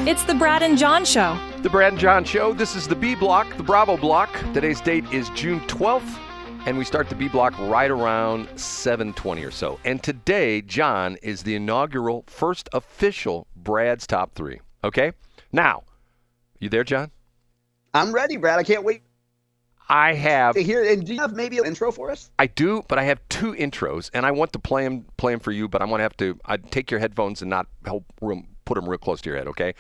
It's the Brad and John Show. The Brad and John Show. This is the B block, the Bravo block. Today's date is June 12th, and we start the B block right around 7:20 or so. And today, John, is the inaugural first official Brad's Top 3. Okay? Now, you there, John? I'm ready, Brad. I can't wait I have. to hear. And do you have maybe an intro for us? I do, but I have two intros, and I want to play them for you, but I'm going to have to take your headphones and not put them real close to your head, okay?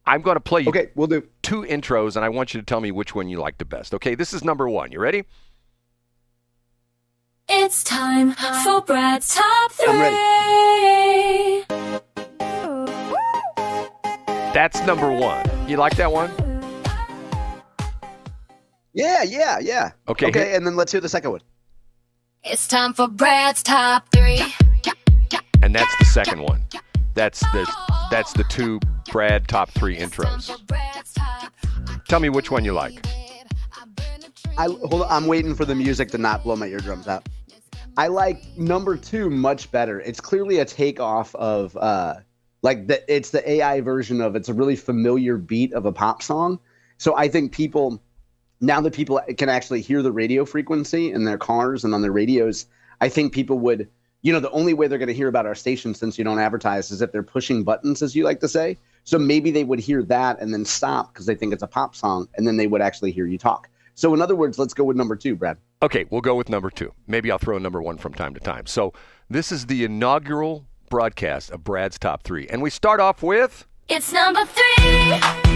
I'm going to play you we'll do. two intros, and I want you to tell me which one you like the best. Okay, this is number one. You ready? It's time for Brad's Top 3. I'm ready. That's number one. You like that one? Yeah. Okay, and then let's hear the second one. It's time for Brad's Top 3. And that's the second one. That's the two Brad Top 3 intros. Tell me which one you like. Hold on, I'm waiting for the music to not blow my eardrums out. I like number 2 much better. It's clearly a takeoff of it's the AI version of it's a really familiar beat of a pop song. So I think now that people can actually hear the radio frequency in their cars and on their radios, I think people would, the only way they're going to hear about our station since you don't advertise is if they're pushing buttons, as you like to say. So maybe they would hear that and then stop because they think it's a pop song, and then they would actually hear you talk. So in other words, let's go with number 2, Brad. Okay, we'll go with number 2. Maybe I'll throw number 1 from time to time. So this is the inaugural broadcast of Brad's Top 3. And we start off with... It's number 3.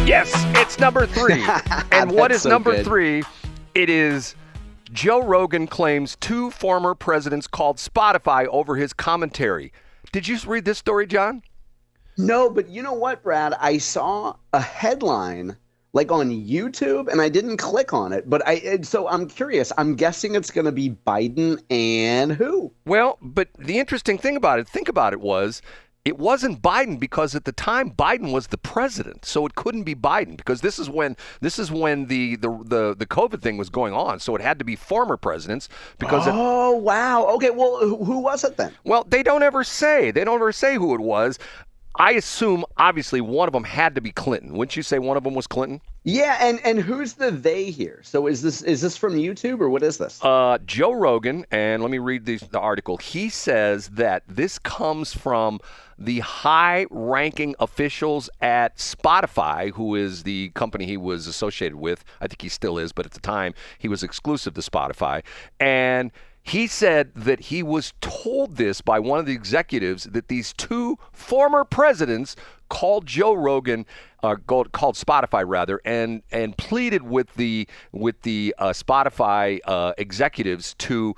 Yes, it's number 3. And what is so number good. 3? It is Joe Rogan claims 2 former presidents called Spotify over his commentary. Did you read this story, John? No, but you know what, Brad? I saw a headline on YouTube, and I didn't click on it. But so I'm curious. I'm guessing it's going to be Biden and who? Well, but the interesting thing about it, it wasn't Biden because at the time Biden was the president, so it couldn't be Biden because this is when the COVID thing was going on, so it had to be former presidents because. Wow. Okay. Well, who was it then? Well, they don't ever say who it was. I assume, obviously, one of them had to be Clinton. Wouldn't you say one of them was Clinton? Yeah, and who's the they here? So is this from YouTube or what is this? Joe Rogan, and let me read the article. He says that this comes from the high-ranking officials at Spotify, who is the company he was associated with. I think he still is, but at the time, he was exclusive to Spotify. And he said that he was told this by one of the executives that these 2 former presidents called Joe Rogan, called Spotify rather, and pleaded with the Spotify executives to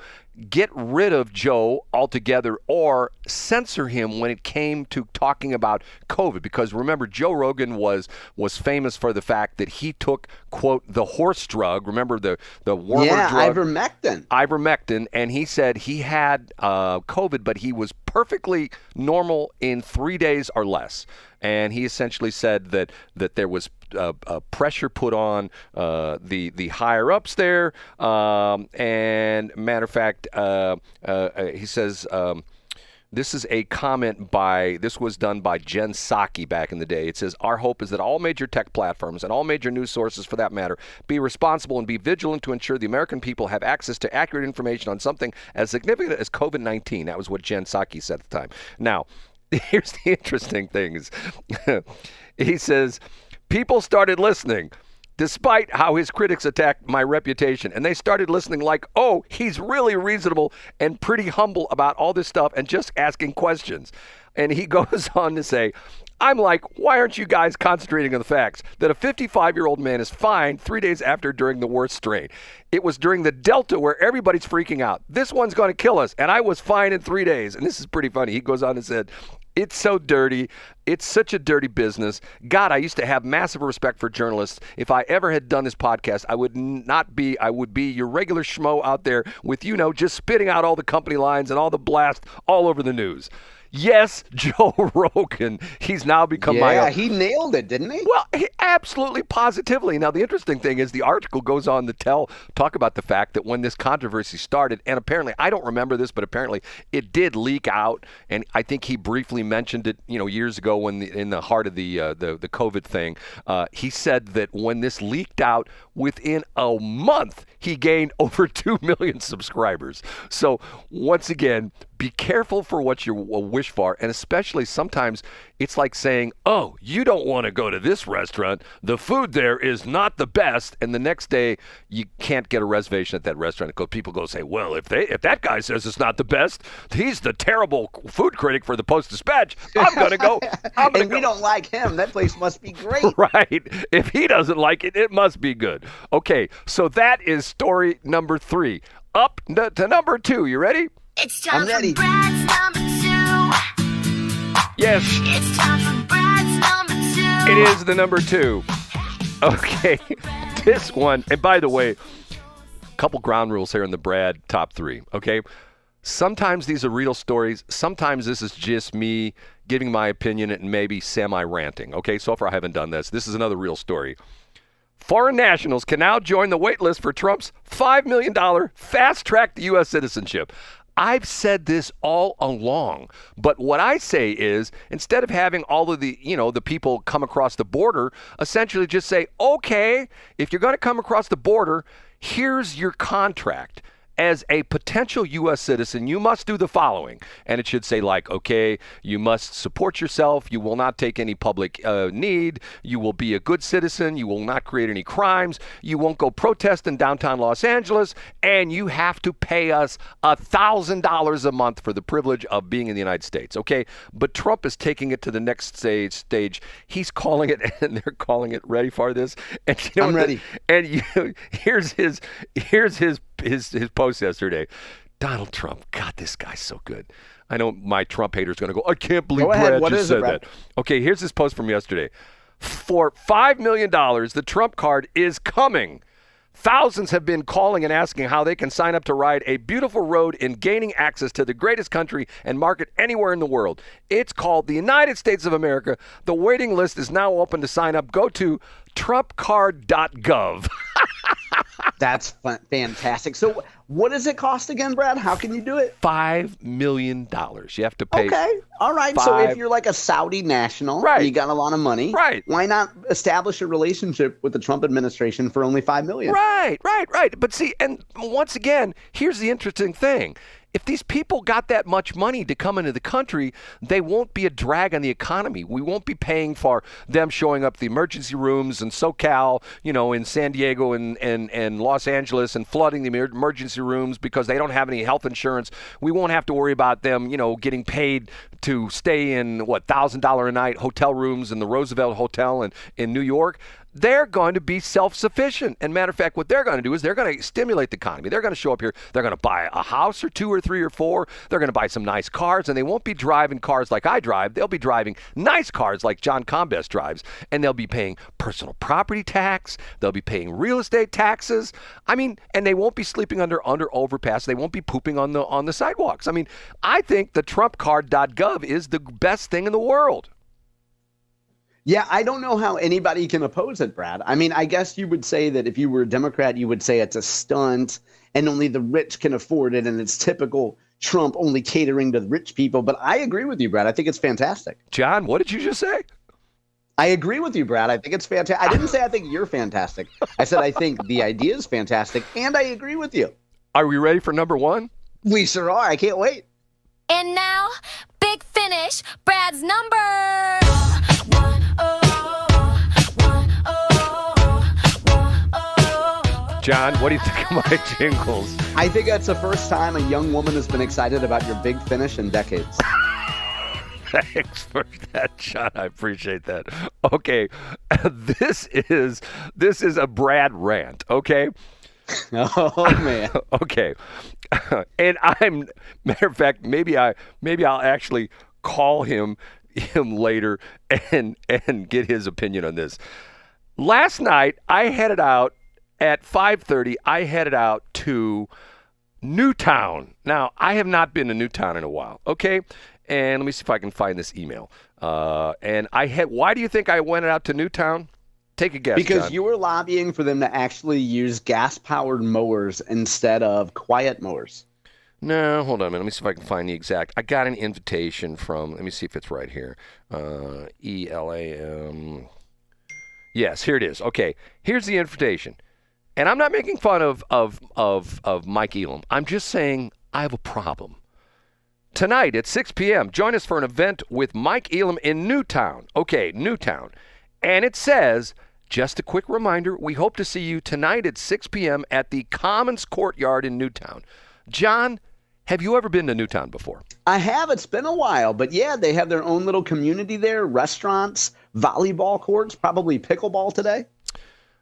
get rid of Joe altogether or censor him when it came to talking about COVID. Because remember, Joe Rogan was famous for the fact that he took, quote, the horse drug. Remember the warmer drug? Ivermectin. And he said he had COVID, but he was perfectly normal in 3 days or less. And he essentially said that there was pressure put on the higher ups there. And matter of fact, he says this is a comment this was done by Jen Psaki back in the day. It says, our hope is that all major tech platforms and all major news sources for that matter be responsible and be vigilant to ensure the American people have access to accurate information on something as significant as COVID-19. That was what Jen Psaki said at the time. Now, here's the interesting thing. He says, people started listening despite how his critics attacked my reputation. And they started listening like, oh, he's really reasonable and pretty humble about all this stuff and just asking questions. And he goes on to say, I'm like, why aren't you guys concentrating on the facts that a 55-year-old man is fine 3 days after during the worst strain? It was during the Delta where everybody's freaking out. This one's going to kill us. And I was fine in 3 days. And this is pretty funny. He goes on and said, it's so dirty. It's such a dirty business. God, I used to have massive respect for journalists. If I ever had done this podcast, I would be your regular schmo out there with, just spitting out all the company lines and all the blast all over the news. Yes, Joe Rogan. He's now become my Yeah, own. he nailed it, didn't he? Well, absolutely, positively. Now, the interesting thing is the article goes on to talk about the fact that when this controversy started, and apparently, I don't remember this, but apparently it did leak out, and I think he briefly mentioned it, years ago when in the heart of the COVID thing. He said that when this leaked out, within a month, he gained over 2 million subscribers. So, once again, be careful for what you wish for, and especially sometimes it's like saying, oh, you don't want to go to this restaurant. The food there is not the best, and the next day you can't get a reservation at that restaurant because people go say, well, if that guy says it's not the best, he's the terrible food critic for the Post-Dispatch. I'm going to go. And we don't like him. That place must be great. Right. If he doesn't like it, it must be good. Okay, so that is story number 3. Up to number 2. You ready? It's time I'm ready. for Brad's number 2. Yes, It's time for Brad's number 2. it is the number 2. Okay, this one, and by the way, a couple ground rules here in the Brad top 3, okay? Sometimes these are real stories. Sometimes this is just me giving my opinion and maybe semi-ranting, okay? So far I haven't done this. This is another real story. Foreign nationals can now join the wait list for Trump's $5 million fast-track to U.S. citizenship. I've said this all along, but what I say is instead of having all of the people come across the border, essentially just say, okay, if you're going to come across the border, here's your contract. As a potential U.S. citizen, you must do the following. And it should say okay, you must support yourself. You will not take any public need. You will be a good citizen. You will not create any crimes. You won't go protest in downtown Los Angeles. And you have to pay us $1,000 a month for the privilege of being in the United States. Okay? But Trump is taking it to the next stage. He's calling it, and they're calling it, ready for this? And I'm ready. Here's his post yesterday. Donald Trump, God, this guy's so good. I know my Trump hater's going to go, I can't believe Brad just said that. Okay, here's his post from yesterday. For $5 million, the Trump card is coming. Thousands have been calling and asking how they can sign up to ride a beautiful road in gaining access to the greatest country and market anywhere in the world. It's called the United States of America. The waiting list is now open to sign up. Go to trumpcard.gov. That's fantastic. So what does it cost again, Brad? How can you do it? $5 million. You have to pay. Okay. All right. So if you're like a Saudi national, right, and you got a lot of money, right, why not establish a relationship with the Trump administration for only $5 million? Right. But see, and once again, here's the interesting thing. If these people got that much money to come into the country, they won't be a drag on the economy. We won't be paying for them showing up at the emergency rooms in SoCal, in San Diego and Los Angeles and flooding the emergency rooms because they don't have any health insurance. We won't have to worry about them, getting paid to stay in, $1,000 a night hotel rooms in the Roosevelt Hotel in New York. They're going to be self-sufficient. And matter of fact, what they're going to do is they're going to stimulate the economy. They're going to show up here. They're going to buy a house or 2 or 3 or 4. They're going to buy some nice cars, and they won't be driving cars like I drive. They'll be driving nice cars like John Combest drives, and they'll be paying personal property tax. They'll be paying real estate taxes. And they won't be sleeping under overpass. They won't be pooping on the sidewalks. I think the trumpcard.gov is the best thing in the world. Yeah, I don't know how anybody can oppose it, Brad. I guess you would say that if you were a Democrat, you would say it's a stunt and only the rich can afford it, and it's typical Trump only catering to the rich people. But I agree with you, Brad. I think it's fantastic. John, what did you just say? I agree with you, Brad. I think it's fantastic. I didn't say I think you're fantastic. I said I think the idea is fantastic, and I agree with you. Are we ready for number 1? We sure are. I can't wait. And now, big finish, Brad's number 1. John, what do you think of my jingles? I think that's the first time a young woman has been excited about your big finish in decades. Thanks for that, John. I appreciate that. Okay, this is a Brad rant. Okay. Oh man. Okay, and matter of fact, maybe I'll actually call him later and get his opinion on this. Last night I headed out at 5:30. I headed out to Newtown. Now I have not been to Newtown in a while. Okay. And let me see if I can find this email. And why do you think I went out to Newtown? Take a guess, Because John. you were lobbying for them to actually use gas-powered mowers instead of quiet mowers. No, hold on a minute. Let me see if I can find the exact. I got an invitation from, let me see if it's right here. ELAM. Yes, here it is. Okay, here's the invitation. And I'm not making fun of Mike Elam. I'm just saying I have a problem. Tonight at 6 p.m., join us for an event with Mike Elam in Newtown. Okay, Newtown. And it says, just a quick reminder, we hope to see you tonight at 6 p.m. at the Commons Courtyard in Newtown. John, have you ever been to Newtown before? I have. It's been a while. But yeah, they have their own little community there, restaurants, volleyball courts, probably pickleball today.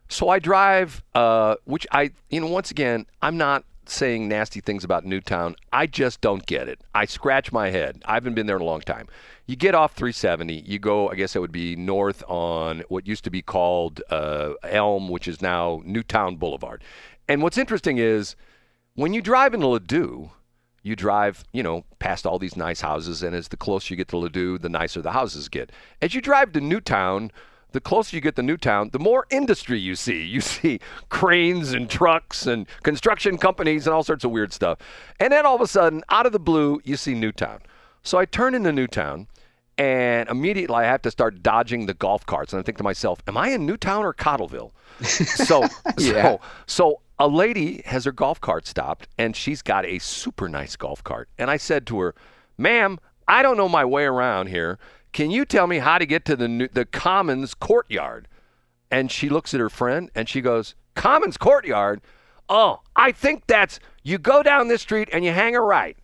So I drive, once again, I'm not saying nasty things about Newtown. I just don't get it. I scratch my head. I haven't been there in a long time. You get off 370, you go, I guess it would be north on what used to be called Elm, which is now Newtown Boulevard. And what's interesting is when you drive into Ladue, you drive, past all these nice houses, and as the closer you get to Ladue, the nicer the houses get. As you drive to Newtown, the closer you get to Newtown, the more industry you see. You see cranes and trucks and construction companies and all sorts of weird stuff. And then all of a sudden, out of the blue, you see Newtown. So I turn into Newtown, and immediately I have to start dodging the golf carts. And I think to myself, am I in Newtown or Cottleville? So a lady has her golf cart stopped, and she's got a super nice golf cart. And I said to her, ma'am, I don't know my way around here. Can you tell me how to get to the Commons Courtyard? And she looks at her friend, and she goes, Commons Courtyard? Oh, I think you go down this street and you hang a right.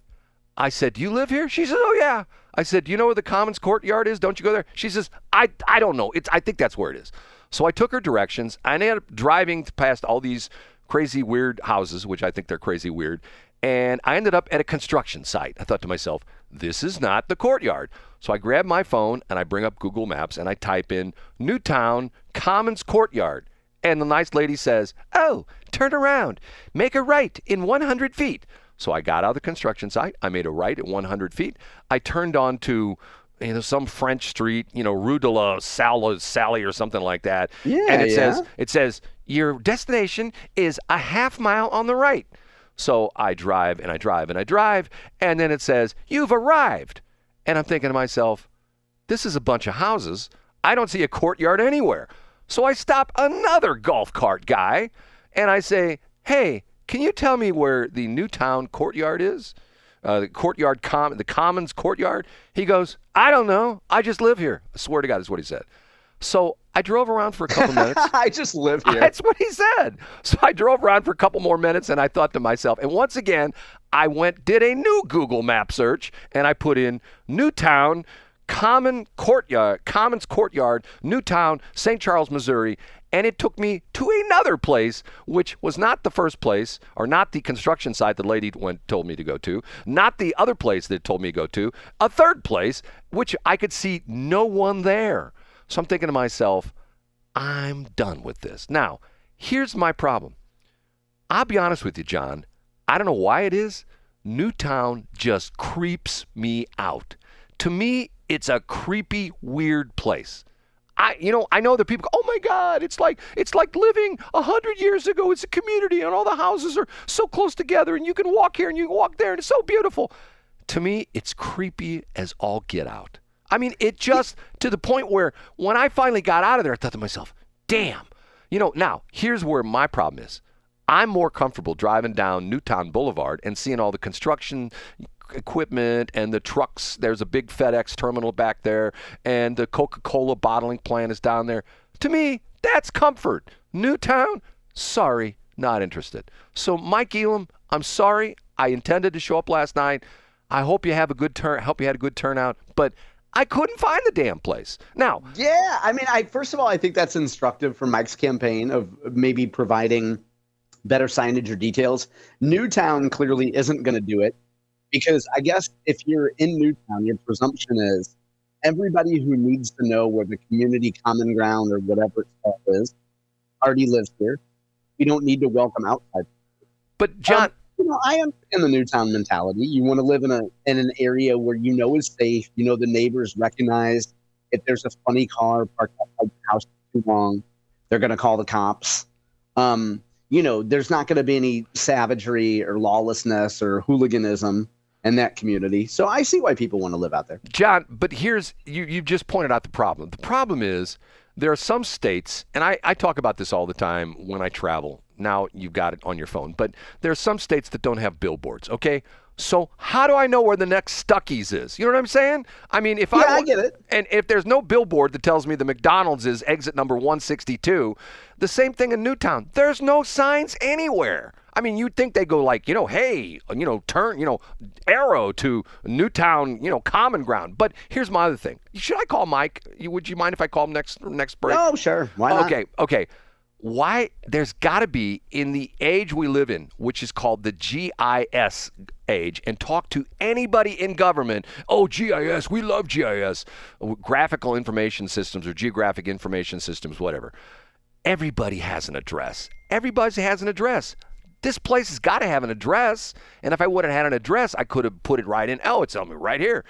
I said, do you live here? She says, oh, yeah. I said, do you know where the Commons Courtyard is? Don't you go there? She says, I don't know. I think that's where it is. So I took her directions. I ended up driving past all these crazy, weird houses, which I think they're crazy weird. And I ended up at a construction site. I thought to myself, this is not the courtyard. So I grab my phone and I bring up Google Maps and I type in Newtown Commons Courtyard. And the nice lady says, oh, turn around. Make a right in 100 feet. So I got out of the construction site. I made a right at 100 feet. I turned onto some French street, Rue de la Sally or something like that. Yeah, and it says your destination is a half mile on the right. So I drive and I drive and I drive, and then it says, you've arrived. And I'm thinking to myself, this is a bunch of houses. I don't see a courtyard anywhere. So I stop another golf cart guy, and I say, hey, can you tell me where the Newtown Courtyard is? The Commons Courtyard? He goes, I don't know. I just live here. I swear to God, is what he said. So I drove around for a couple minutes. I just live here. That's what he said. So I drove around for a couple more minutes, and I thought to myself, and once again, I did a new Google map search, and I put in Newtown Commons Courtyard, Newtown, St. Charles, Missouri, and it took me to another place, which was not the first place, or not the construction site the lady told me to go to, not the other place that told me to go to, a third place, which I could see no one there. So I'm thinking to myself, I'm done with this. Now, here's my problem. I'll be honest with you, John. I don't know why it is. Newtown just creeps me out. To me, it's a creepy, weird place. I know that people go, oh my God, it's like living 100 years ago. It's a community and all the houses are so close together and you can walk here and you can walk there and it's so beautiful. To me, it's creepy as all get out. I mean, it just to the point where when I finally got out of there, I thought to myself, damn. Now, here's where my problem is. I'm more comfortable driving down Newtown Boulevard and seeing all the construction equipment and the trucks. There's a big FedEx terminal back there, and the Coca-Cola bottling plant is down there. To me, that's comfort. Newtown, sorry, not interested. So, Mike Elam, I'm sorry. I intended to show up last night. I hope you have a good hope you had a good turnout, but I couldn't find the damn place. Now, yeah, I mean, first of all, I think that's instructive for Mike's campaign of maybe providing better signage or details. Newtown clearly isn't going to do it because I guess if you're in Newtown, your presumption is everybody who needs to know where the community common ground or whatever it's called is already lives here. You don't need to welcome outside. But John, I understand the Newtown mentality. You want to live in an area where you know is safe. You know the neighbors recognize if there's a funny car parked outside the house too long, they're going to call the cops. There's not going to be any savagery or lawlessness or hooliganism in that community. So I see why people want to live out there. John, but here's, you just pointed out the problem. The problem is there are some states, and I talk about this all the time when I travel. Now you've got it on your phone, but there are some states that don't have billboards, okay? So how do I know where the next Stuckey's is? You know what I'm saying? I mean, I get it. And if there's no billboard that tells me the McDonald's is exit number 162, the same thing in Newtown. There's no signs anywhere. I mean, you'd think they go like, hey, turn, arrow to Newtown, common ground. But here's my other thing. Should I call Mike? Would you mind if I call him next break? Oh, sure. Why not? Okay. Why? There's got to be, in the age we live in, which is called the GIS age, and talk to anybody in government. Oh, GIS, we love GIS. Graphical information systems or geographic information systems, whatever. Everybody has an address. Everybody has an address. This place has got to have an address. And if I would have had an address, I could have put it right in. Oh, it's on me right here.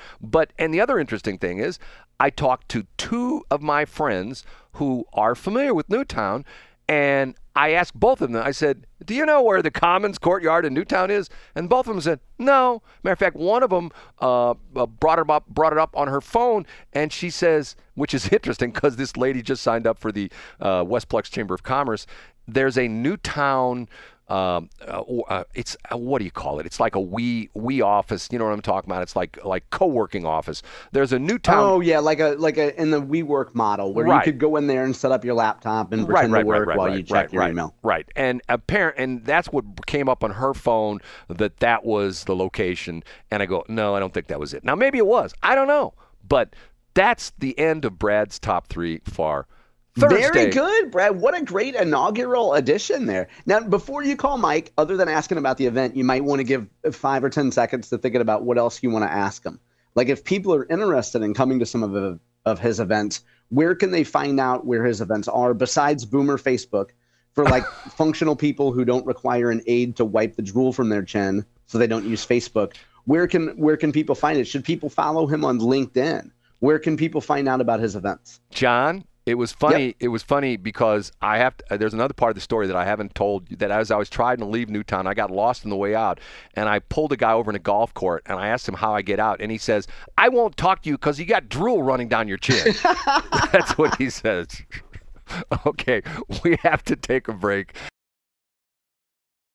And the other interesting thing is, I talked to two of my friends who are familiar with Newtown, and I asked both of them, I said, do you know where the Commons Courtyard in Newtown is? And both of them said, no. Matter of fact, one of them brought it up on her phone, and she says, which is interesting because this lady just signed up for the Westplex Chamber of Commerce, there's a Newtown, it's what do you call it? It's like a we office. You know what I'm talking about? It's like co-working office. There's a Newtown. Oh yeah, like a in the WeWork model where you could go in there and set up your laptop and pretend to work while you check your email. Right, and that's what came up on her phone, that was the location. And I go, no, I don't think that was it. Now maybe it was. I don't know, but that's the end of Brad's top 3 for Thursday. Very good, Brad. What a great inaugural edition there. Now, before you call Mike, other than asking about the event, you might want to give 5 or 10 seconds to thinking about what else you want to ask him. Like if people are interested in coming to some of his events, where can they find out where his events are besides Boomer Facebook for like functional people who don't require an aide to wipe the drool from their chin so they don't use Facebook? Where can people find it? Should people follow him on LinkedIn? Where can people find out about his events? John? It was funny. Yep. It was funny because there's another part of the story that I haven't told you, that as I was trying to leave Newtown, I got lost on the way out, and I pulled a guy over in a golf court, and I asked him how I get out, and he says, I won't talk to you because you got drool running down your chin. That's what he says. Okay, we have to take a break.